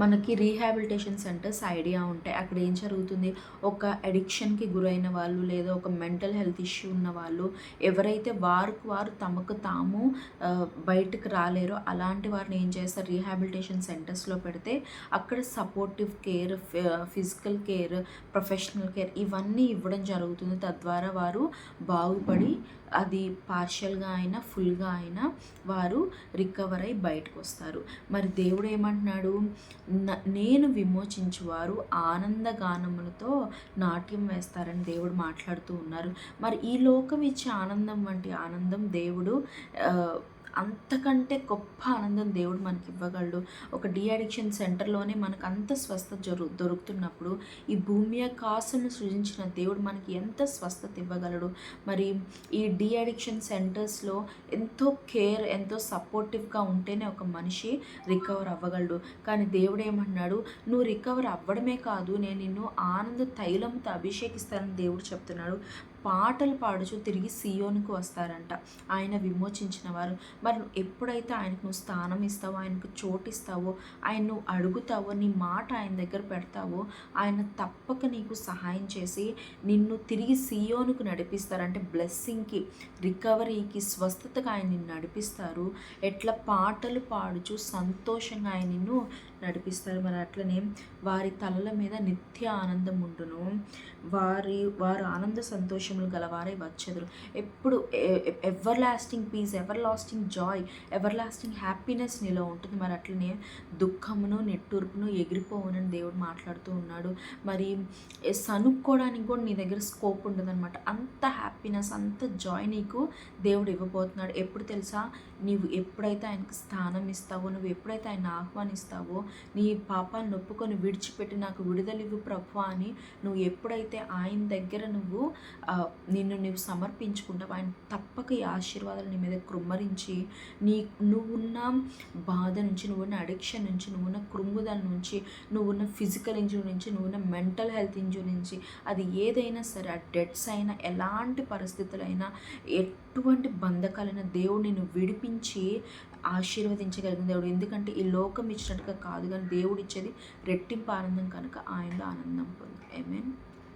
మనకి rehabilitation centres idea ఉంటాయి. అక్కడ ఏం జరుగుతుంది, ఒక అడిక్షన్‌కి గురైన వాళ్ళు లేదా ఒక మెంటల్ హెల్త్ ఇష్యూ ఉన్న వాళ్ళు ఎవరైతే వారికి వారు తమకు తాము బయటకు రాలేరో అలాంటి వారిని ఏం చేస్తారు, రీహాబిలిటేషన్ సెంటర్స్‌లో పెడితే అక్కడ supportive care, physical care, professional care ఇవన్నీ ఇవ్వడం జరుగుతుంది. తద్వారా వారు బాగుపడి అది పార్షియల్‌గా అయినా ఫుల్‌గా అయినా వారు రికవర్ అయ్యి బయటకు వస్తారు. మరి దేవుడు ఏమంటున్నాడు, నేను విమోచించువారు ఆనందగానములతో నాట్యం వేస్తారని దేవుడు మాట్లాడుతూ ఉన్నారు. మరి ఈ లోకం ఇచ్చే ఆనందం వంటి ఆనందం దేవుడు అంతకంటే గొప్ప ఆనందం దేవుడు మనకి ఇవ్వగలడు. ఒక డీ అడిక్షన్ సెంటర్లోనే మనకు అంత స్వస్థత దొరుకుతున్నప్పుడు ఈ భూమి ఆకాశను సృజించిన దేవుడు మనకి ఎంత స్వస్థత ఇవ్వగలడు. మరి ఈ డీ అడిక్షన్ సెంటర్స్లో ఎంతో కేర్, ఎంతో సపోర్టివ్గా ఉంటేనే ఒక మనిషి రికవర్ అవ్వగలడు. కానీ దేవుడు ఏమన్నాడు, నువ్వు రికవర్ అవ్వడమే కాదు, నేను నిన్ను ఆనంద తైలంతో అభిషేకిస్తానని దేవుడు చెప్తున్నాడు. పాటలు పాడుచు తిరిగి సియోనుకు వస్తారంట ఆయన విమోచించిన వారు. మరి ఎప్పుడైతే ఆయనకు నువ్వు స్థానం ఇస్తావో, ఆయనకు చోటు ఇస్తావో, ఆయన నువ్వు అడుగుతావో, నీ మాట ఆయన దగ్గర పెడతావో, ఆయన తప్పక నీకు సహాయం చేసి నిన్ను తిరిగి సియోనుకు నడిపిస్తారు. అంటే బ్లెస్సింగ్కి, రికవరీకి, స్వస్థతగా ఆయన నిన్ను నడిపిస్తారు. ఎట్లా పాటలు పాడుచు సంతోషంగా ఆయన నిన్ను నడిపిస్తారు. మరి అట్లనే వారి తలల మీద నిత్య ఆనందం ఉండును, వారు ఆనంద సంతోషములు గలవారై వచ్చెదరు. ఎప్పుడు ever lasting peace, ever lasting Joy, ever lasting happiness నీలో ఉంటుంది. మరి అట్లనే దుఃఖమును నిట్టూర్పును ఎగిరిపోవునని దేవుడు మాట్లాడుతూ ఉన్నాడు. మరి సనుక్కోవడానికి కూడా నీ దగ్గర స్కోప్ ఉండదన్నమాట. అంత హ్యాపీనెస్, అంత జాయ్ నీకు దేవుడు ఇవ్వబోతున్నాడు. ఎప్పుడు తెలుసా, నీవు ఎప్పుడైతే ఆయనకు స్థానం ఇస్తావో, నువ్వు ఎప్పుడైతే ఆయన ఆహ్వానిస్తావో, నీ పాపాలను ఒప్పుకొని విడిచిపెట్టి నాకు విడుదలివ్వు ప్రభువా అని నువ్వు ఎప్పుడైతే ఆయన దగ్గర నిన్ను సమర్పించుకుంటావు, ఆయన తప్పక ఈ ఆశీర్వాదాలు నీ మీద కృమ్మరించి నువ్వున్న బాధ నుంచి, నువ్వున్న అడిక్షన్ నుంచి, నువ్వున్న కృంగుదల నుంచి, నువ్వున్న ఫిజికల్ ఇంజురీ నుంచి, నువ్వున్న మెంటల్ హెల్త్ ఇంజురీ నుంచి, అది ఏదైనా సరే, ఆ డెత్స్ అయినా, ఎలాంటి పరిస్థితులైనా, ఎటువంటి బంధకాలైనా దేవుడు నిన్ను విడిపించి ఆశీర్వదించగలిగిన దేవుడు. ఎందుకంటే ఈ లోకం ఇచ్చినట్టుగా కాదు, కానీ దేవుడు ఇచ్చేది రెట్టింపు ఆనందం కనుక ఆయనలో ఆనందం పొందు. ఆమేన్.